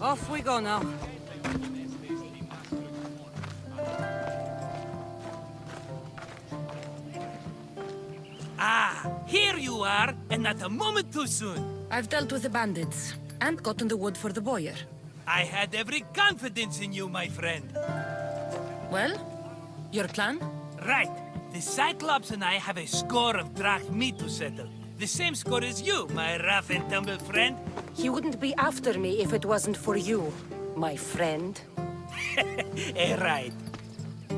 Off we go now. Ah, here you are, and not a moment too soon. I've dealt with the bandits, and gotten the wood for the boiler. I had every confidence in you, my friend. Well, your plan? Right. The Cyclops and I have a score of drachmi to settle. The same score as you, my rough and tumble friend. He wouldn't be after me if it wasn't for you, my friend. Right.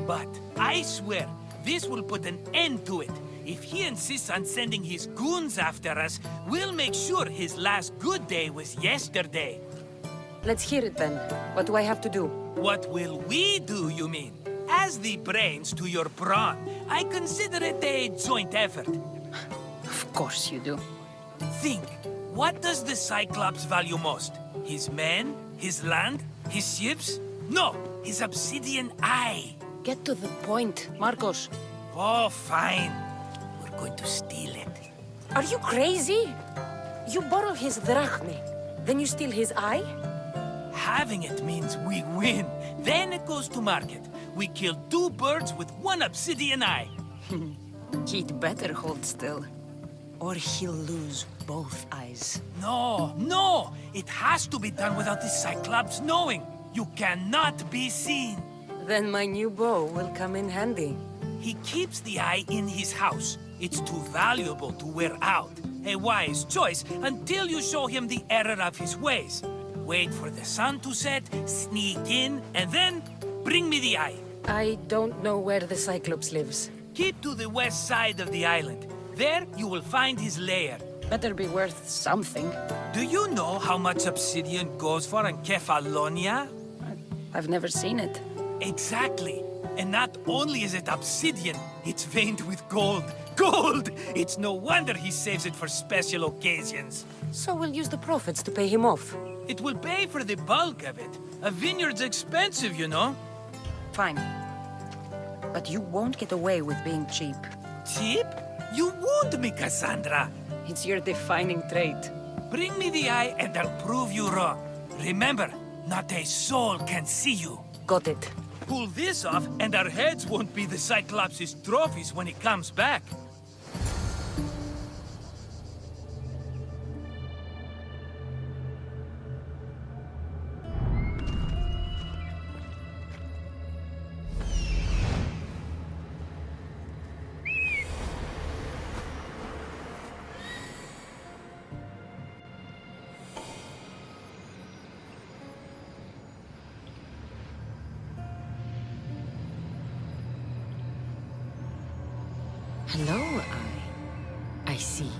But I swear, this will put an end to it. If he insists on sending his goons after us, we'll make sure his last good day was yesterday. Let's hear it then. What do I have to do? What will we do, you mean? As the brains to your brawn, I consider it a joint effort. Of course you do. Think, what does the Cyclops value most? His men? His land? His ships? No, his obsidian eye. Get to the point, Marcos. Oh, fine. We're going to steal it. Are you crazy? You borrow his drachmi, then you steal his eye? Having it means we win. Then it goes to market. We kill 2 birds with 1 obsidian eye. He'd better hold still, or he'll lose both eyes. No! It has to be done without the Cyclops knowing. You cannot be seen. Then my new bow will come in handy. He keeps the eye in his house. It's too valuable to wear out. A wise choice until you show him the error of his ways. Wait for the sun to set, sneak in, and then bring me the eye. I don't know where the Cyclops lives. Keep to the west side of the island. There you will find his lair. Better be worth something. Do you know how much obsidian goes for in Kefalonia? I've never seen it. Exactly. And not only is it obsidian, it's veined with gold. Gold! It's no wonder he saves it for special occasions. So we'll use the profits to pay him off. It will pay for the bulk of it. A vineyard's expensive, you know. Fine. But you won't get away with being cheap. Cheap? You wound me, Kassandra. It's your defining trait. Bring me the eye and I'll prove you wrong. Remember, not a soul can see you. Got it. Pull this off and our heads won't be the Cyclops' trophies when he comes back. Hello, I see you.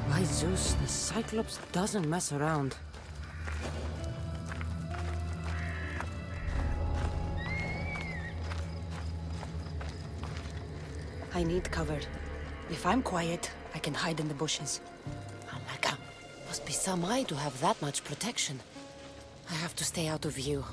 By Zeus, the Cyclops doesn't mess around. I need cover. If I'm quiet, I can hide in the bushes. Oh my god, must be some eye to have that much protection. I have to stay out of view.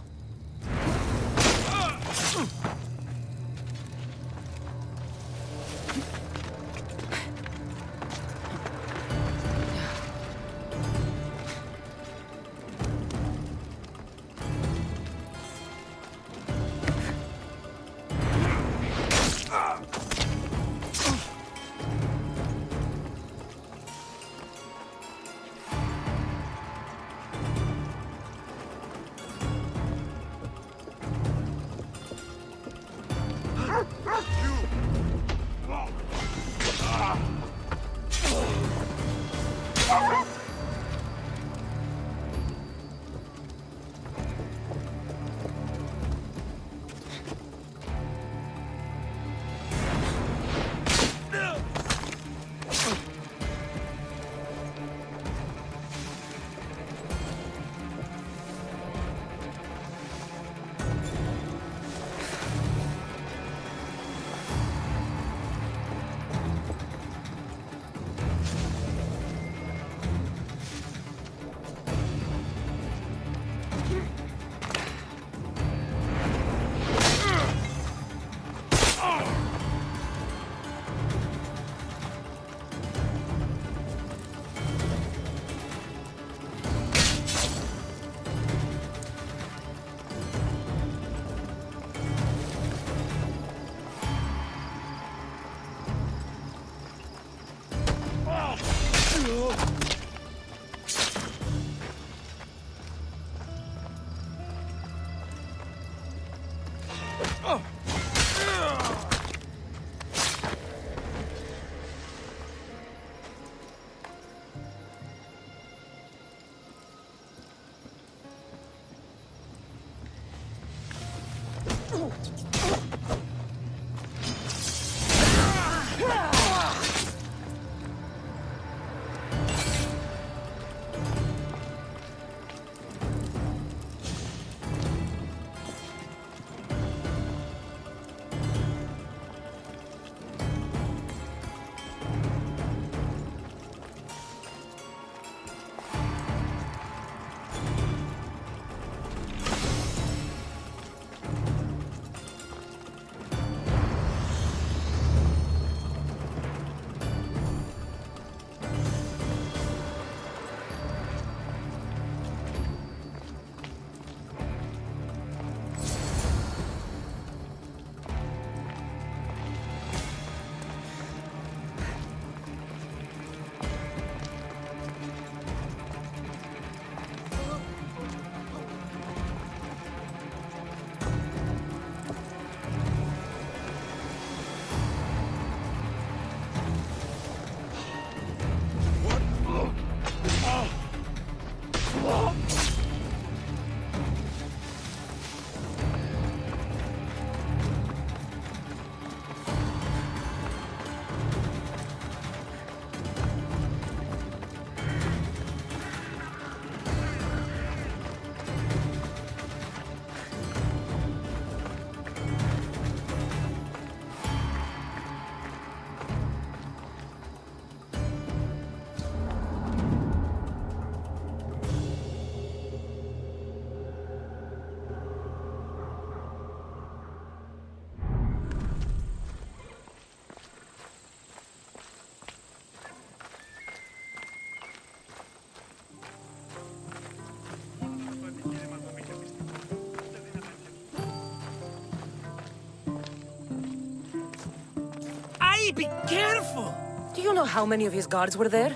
Be careful! Do you know how many of his guards were there?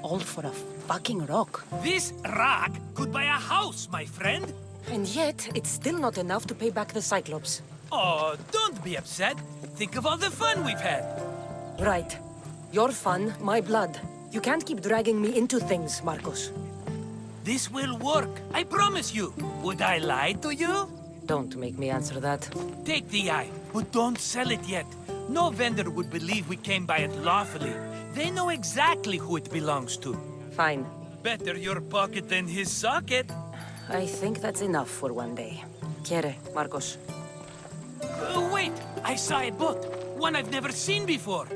All for a fucking rock. This rock could buy a house, my friend. And yet, it's still not enough to pay back the Cyclops. Oh, don't be upset. Think of all the fun we've had. Right. Your fun, my blood. You can't keep dragging me into things, Marcos. This will work, I promise you. Would I lie to you? Don't make me answer that. Take the eye, but don't sell it yet. No vendor would believe we came by it lawfully. They know exactly who it belongs to. Fine. Better your pocket than his socket. I think that's enough for one day. Quiere, Marcos. Wait! I saw a boat. One I've never seen before.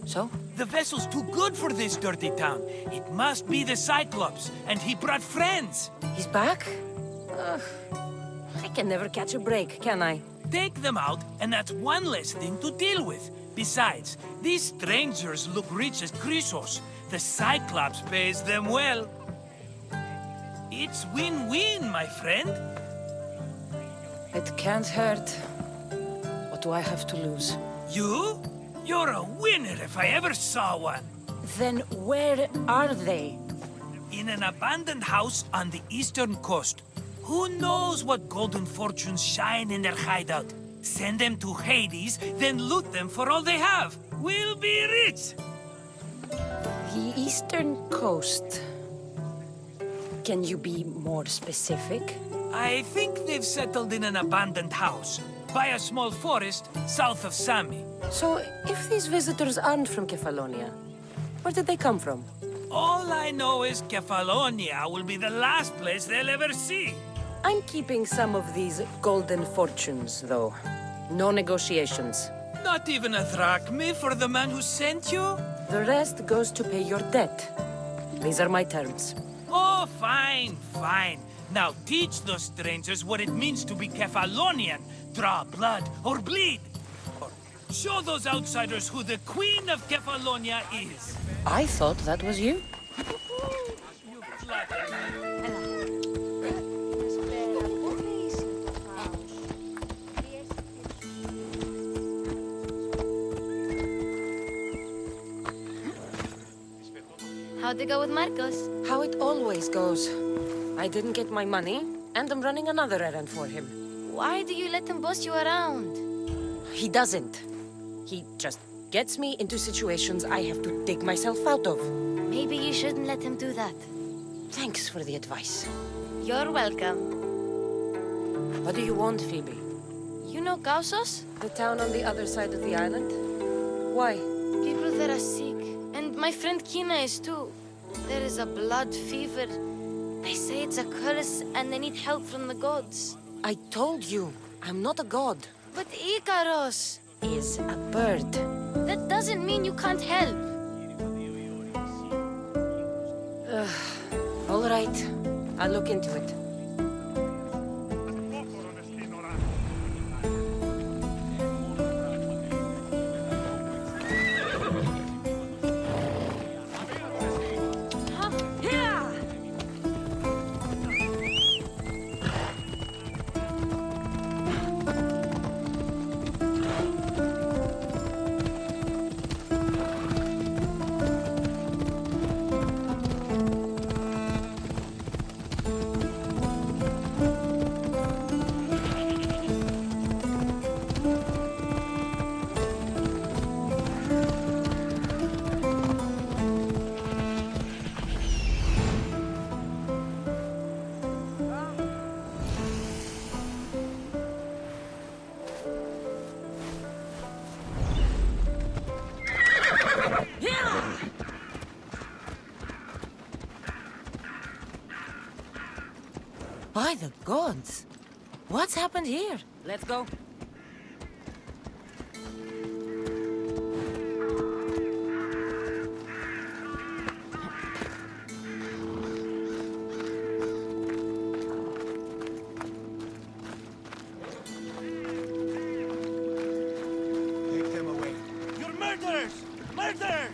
So? The vessel's too good for this dirty town. It must be the Cyclops, and he brought friends. He's back? Ugh. I can never catch a break, can I? Take them out, and that's one less thing to deal with. Besides, these strangers look rich as Chrysos. The Cyclops pays them well. It's win-win, my friend. It can't hurt. What do I have to lose? You? You're a winner if I ever saw one. Then where are they? In an abandoned house on the eastern coast. Who knows what golden fortunes shine in their hideout? Send them to Hades, then loot them for all they have. We'll be rich! The eastern coast. Can you be more specific? I think they've settled in an abandoned house, by a small forest south of Sami. So, if these visitors aren't from Kefalonia, where did they come from? All I know is Kefalonia will be the last place they'll ever see. I'm keeping some of these golden fortunes, though. No negotiations. Not even a drachme for the man who sent you? The rest goes to pay your debt. These are my terms. Oh, fine, fine. Now teach those strangers what it means to be Kefalonian. Draw blood or bleed. Or show those outsiders who the Queen of Kefalonia is. I thought that was you. You flatter me. How'd it go with Marcos? How it always goes. I didn't get my money, and I'm running another errand for him. Why do you let him boss you around? He doesn't. He just gets me into situations I have to dig myself out of. Maybe you shouldn't let him do that. Thanks for the advice. You're welcome. What do you want, Phoebe? You know Kausos? The town on the other side of the island? Why? People there are sick. And my friend Kina is too. There is a blood fever. They say it's a curse and they need help from the gods. I told you, I'm not a god. But Ikaros Is a bird. that doesn't mean you can't help. All right, I'll look into it. By the gods! What's happened here? Let's go. Take them away. You're murderers! Murderers!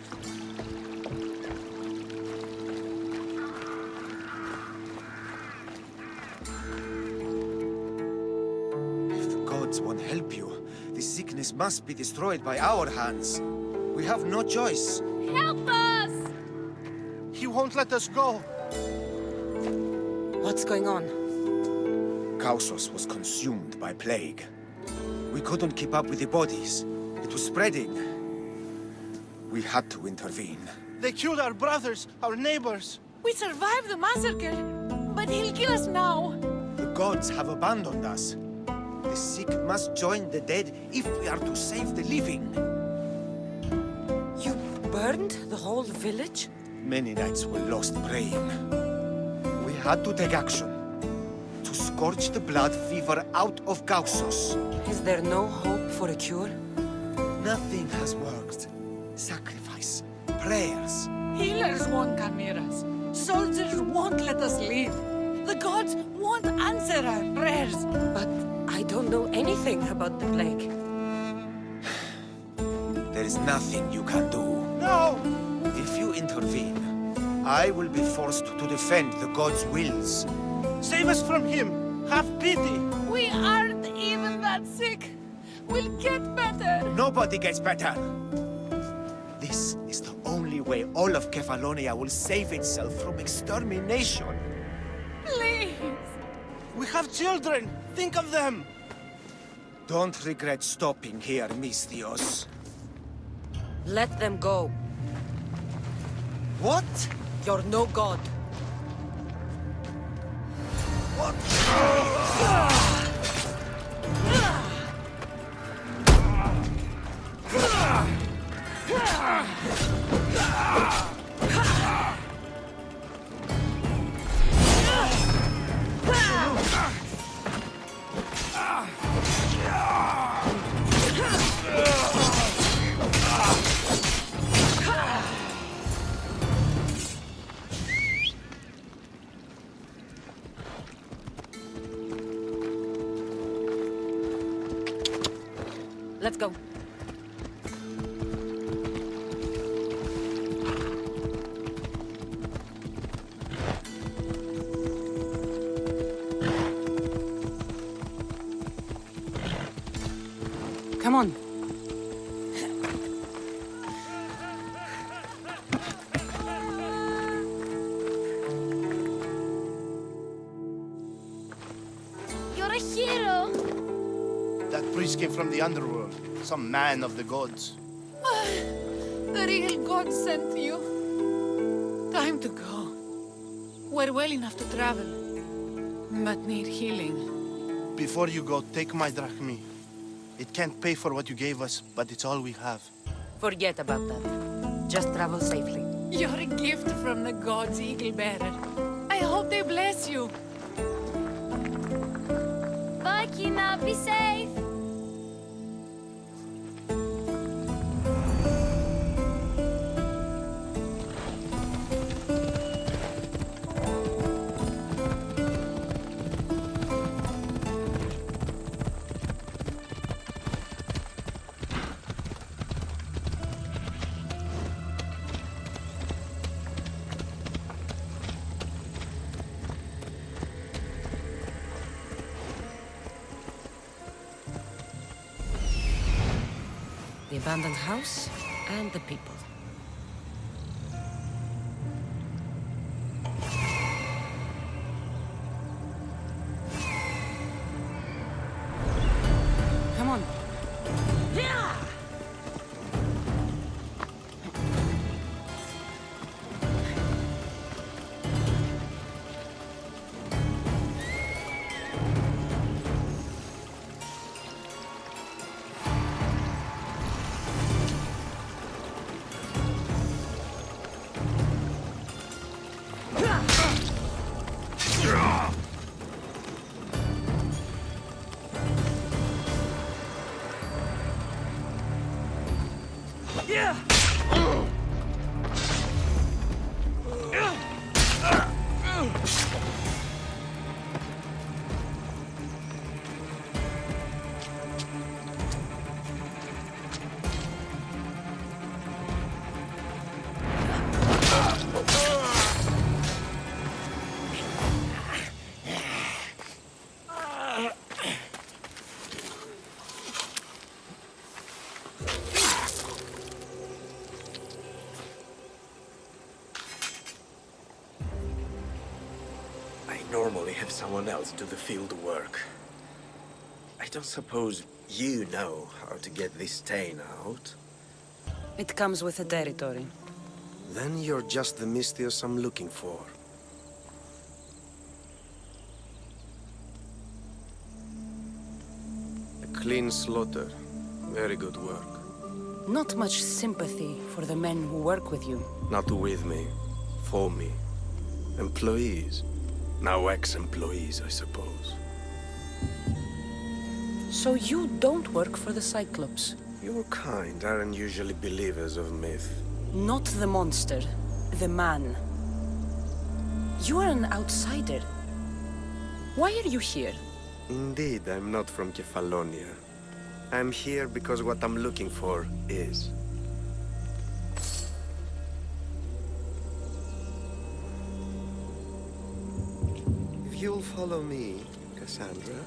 If the gods won't help you, this sickness must be destroyed by our hands. We have no choice. Help us! He won't let us go. What's going on? Kausos was consumed by plague. We couldn't keep up with the bodies. It was spreading. We had to intervene. They killed our brothers, our neighbors. We survived the massacre, but he'll kill us now. The gods have abandoned us. The sick must join the dead if we are to save the living. You burned the whole village? Many nights were lost praying. We had to take action. To scorch the blood fever out of Kausos. Is there no hope for a cure? Nothing has worked. Sacrifice, prayers. Healers won't come near us. Soldiers won't let us leave. The gods won't answer our prayers. But I don't know anything about the plague. There is nothing you can do. No! If you intervene, I will be forced to defend the gods' wills. Save us from him! Have pity! We aren't even that sick. We'll get better. Nobody gets better. This is the only way all of Kefalonia will save itself from extermination. Please. We have children! Think of them! Don't regret stopping here, Misthios. Let them go. What? You're no god. Let's go. Come on. That priest came from the underworld. Some man of the gods. The real God sent you. Time to go. We're well enough to travel, but need healing. Before you go, take my drachmi. It can't pay for what you gave us, but it's all we have. Forget about that. Just travel safely. You're a gift from the gods, Eagle Bearer. I hope they bless you. Bye, Kina. Be safe. The abandoned house and the people. Come on. Normally have someone else do the field work. I don't suppose you know how to get this stain out? It comes with the territory. Then you're just the Mystios I'm looking for. A clean slaughter. Very good work. Not much sympathy for the men who work with you. Not with me. For me. Employees. Now ex-employees, I suppose. So you don't work for the Cyclops? Your kind aren't usually believers of myth. Not the monster, the man. You are an outsider. Why are you here? Indeed, I'm not from Kefalonia. I'm here because what I'm looking for is. If you'll follow me, Kassandra.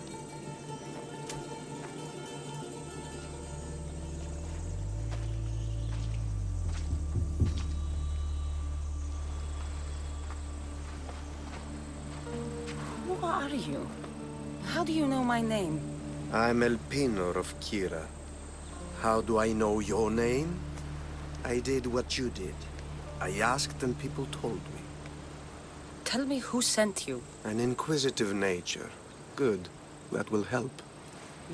Who are you? How do you know my name? I'm ELPENOR of Kira. How do I know your name? I did what you did. I asked and people told me. Tell me who sent you. An inquisitive nature. Good. That will help.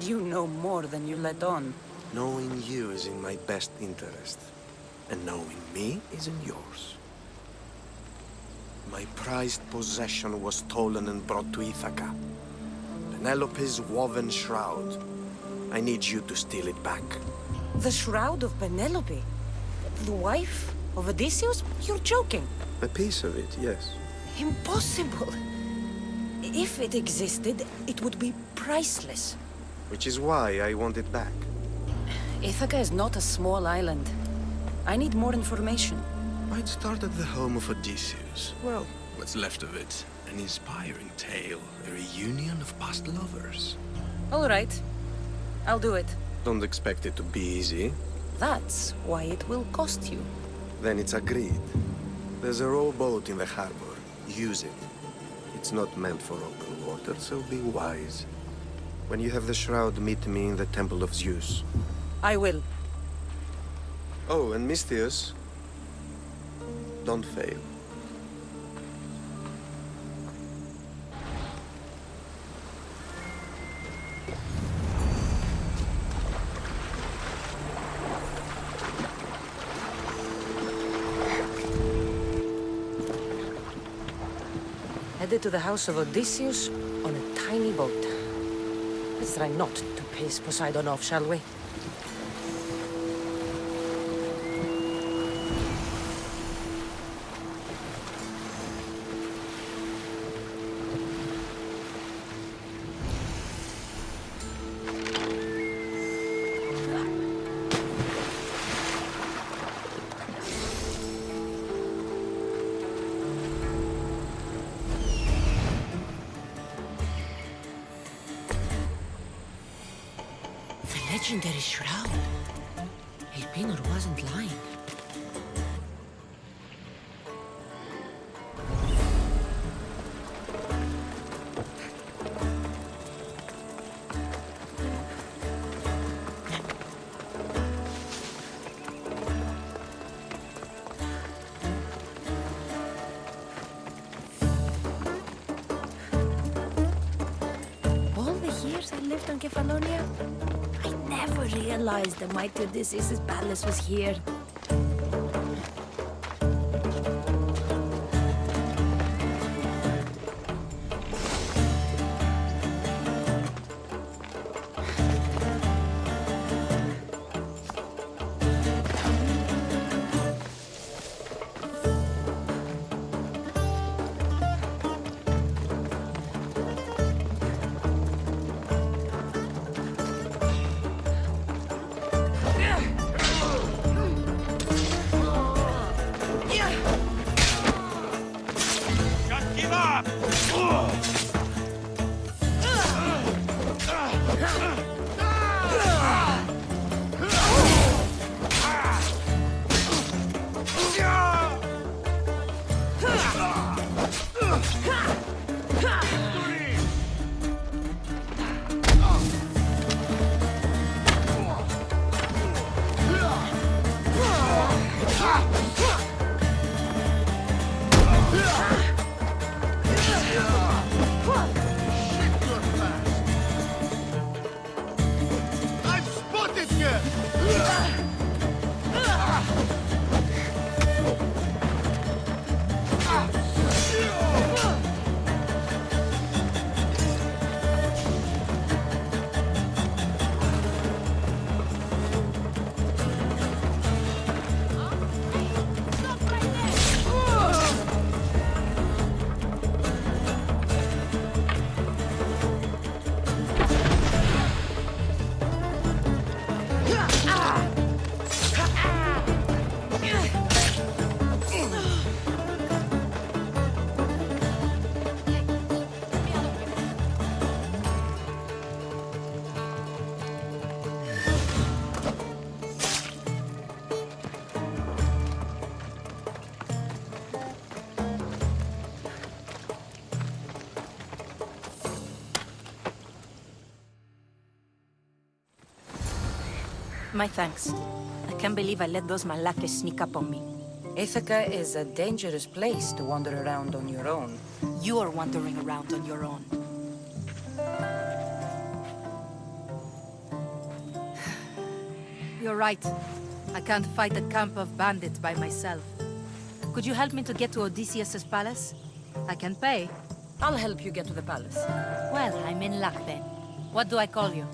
You know more than you let on. Knowing you is in my best interest. And knowing me is in yours. My prized possession was stolen and brought to Ithaca. Penelope's woven shroud. I need you to steal it back. The shroud of Penelope? The wife of Odysseus? You're joking. A piece of it, yes. Impossible. If it existed, it would be priceless. Which is why I want it back. Ithaca is not a small island. I need more information. I'd start at the home of Odysseus. Well, what's left of it. An inspiring tale. A reunion of past lovers. All right. I'll do it. Don't expect it to be easy. That's why it will cost you. Then it's agreed. There's a rowboat in the harbor. Use it. It's not meant for open water, so be wise. When you have the shroud, meet me in the Temple of Zeus. I will. Oh, and Misthios, don't fail. Headed to the house of Odysseus on a tiny boat. Let's try not to piss Poseidon off, shall we? Legendary shroud. ELPENOR wasn't lying. All the years I lived on Kefalonia, I never realized the mighty Odysseus' palace was here. My thanks. I can't believe I let those Malakas sneak up on me. Ithaca is a dangerous place to wander around on your own. You're wandering around on your own. You're right. I can't fight a camp of bandits by myself. Could you help me to get to Odysseus' palace? I can pay. I'll help you get to the palace. Well, I'm in luck then. What do I call you?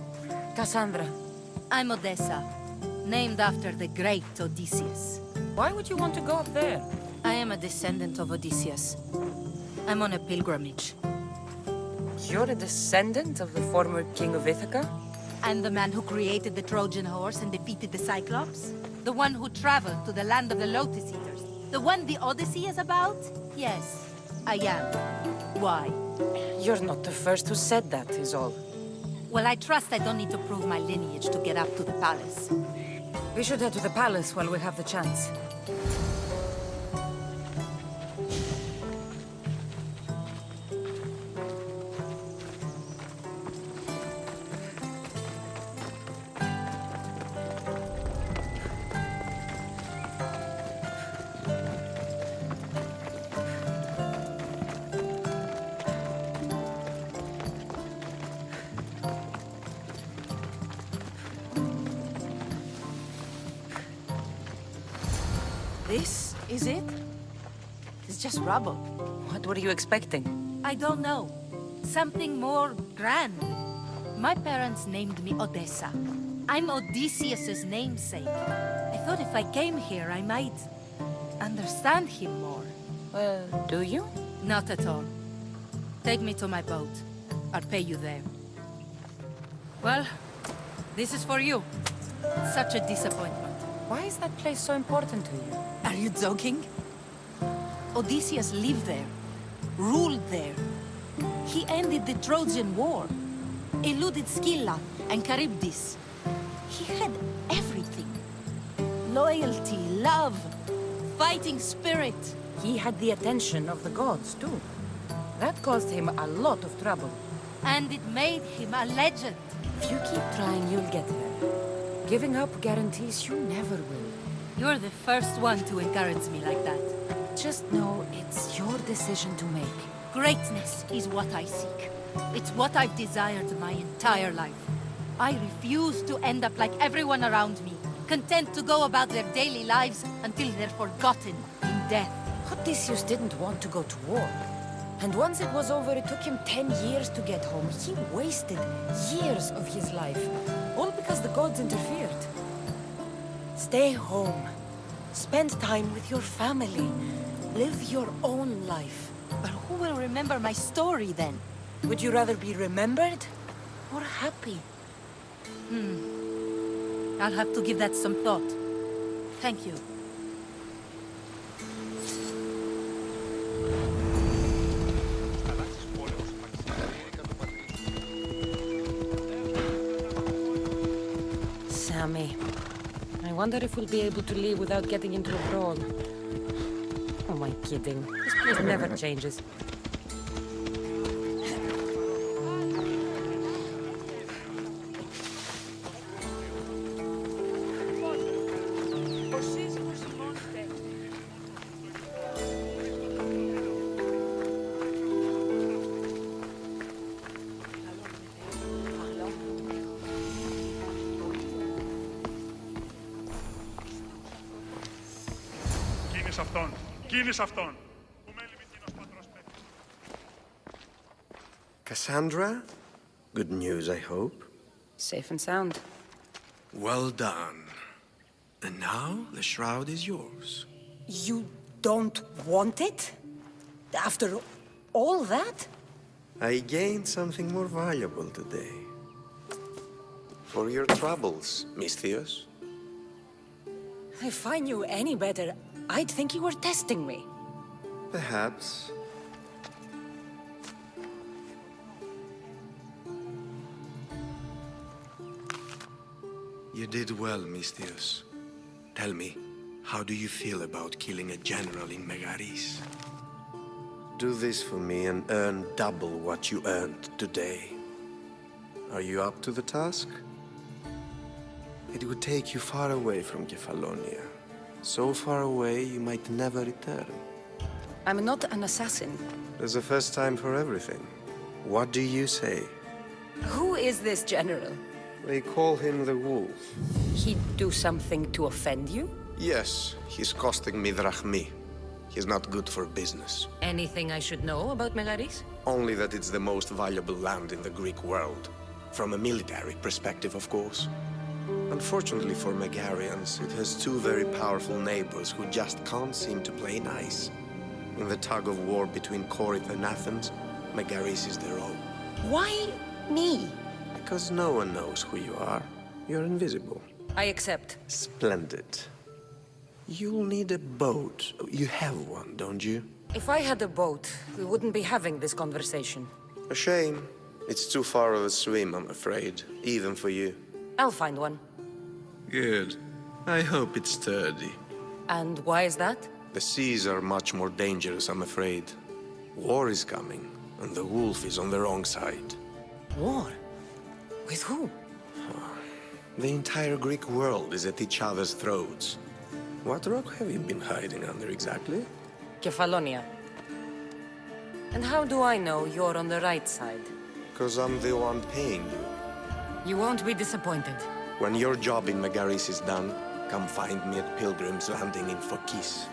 Kassandra, I'm Odessa, named after the great Odysseus. why would you want to go up there? I am a descendant of Odysseus. I'm on a pilgrimage. You're a descendant of the former king of Ithaca? I'm the man who created the Trojan horse and defeated the Cyclops? The one who traveled to the land of the Lotus Eaters? The one the Odyssey is about? Yes, I am. Why? You're not the first who said that, is all. Well, I trust I don't need to prove my lineage to get up to the palace. We should head to the palace while we have the chance. Is it? It's just rubble. What were you expecting? I don't know. Something more grand. My parents named me Odessa. I'm Odysseus's namesake. I thought if I came here, I might understand him more. Well, do you? Not at all. Take me to my boat. I'll pay you there. Well, this is for you. Such a disappointment. Why is that place so important to you? Are you joking? Odysseus lived there, ruled there. He ended the Trojan War, eluded Scylla and Charybdis. He had everything. Loyalty, love, fighting spirit. He had the attention of the gods, too. That caused him a lot of trouble. And it made him a legend. If you keep trying, you'll get there. Giving up guarantees you never will. You're the first one to encourage me like that. Just know it's your decision to make. Greatness is what I seek. It's what I've desired my entire life. I refuse to end up like everyone around me, content to go about their daily lives until they're forgotten in death. Odysseus didn't want to go to war. And once it was over, it took him 10 years to get home. He wasted years of his life, all because the gods interfered. Stay home. Spend time with your family. Live your own life. But who will remember my story then? Would you rather be remembered or happy? I'll have to give that some thought. Thank you. Sammy. I wonder if we'll be able to leave without getting into a brawl. Oh, am I kidding? This place never changes. Kassandra? Good news, I hope. Safe and sound. Well done. And now, the shroud is yours. You don't want it? After all that? I gained something more valuable today. For your troubles, Misthios. If I knew any better, I'd think you were testing me. Perhaps. You did well, Misthios. Tell me, how do you feel about killing a general in Megaris? Do this for me and earn double what you earned today. Are you up to the task? It would take you far away from Kefalonia. So far away, you might never return. I'm not an assassin. There's a first time for everything. What do you say? Who is this general? They call him the Wolf. He'd do something to offend you? Yes, he's costing me drachmi. He's not good for business. Anything I should know about Megaris? Only that it's the most valuable land in the Greek world. From a military perspective, of course. Unfortunately for Megarians, it has two very powerful neighbors who just can't seem to play nice. In the tug-of-war between Corinth and Athens, Megaris is their own. Why me? Because no one knows who you are. You're invisible. I accept. Splendid. You'll need a boat. You have one, don't you? If I had a boat, we wouldn't be having this conversation. A shame. It's too far of a swim, I'm afraid. Even for you. I'll find one. Good. I hope it's sturdy. And why is that? The seas are much more dangerous, I'm afraid. War is coming, and the wolf is on the wrong side. War? With who? The entire Greek world is at each other's throats. What rock have you been hiding under exactly? Kefalonia. And how do I know you're on the right side? Because I'm the one paying you. You won't be disappointed. When your job in Megaris is done, come find me at Pilgrim's Landing in Phokis.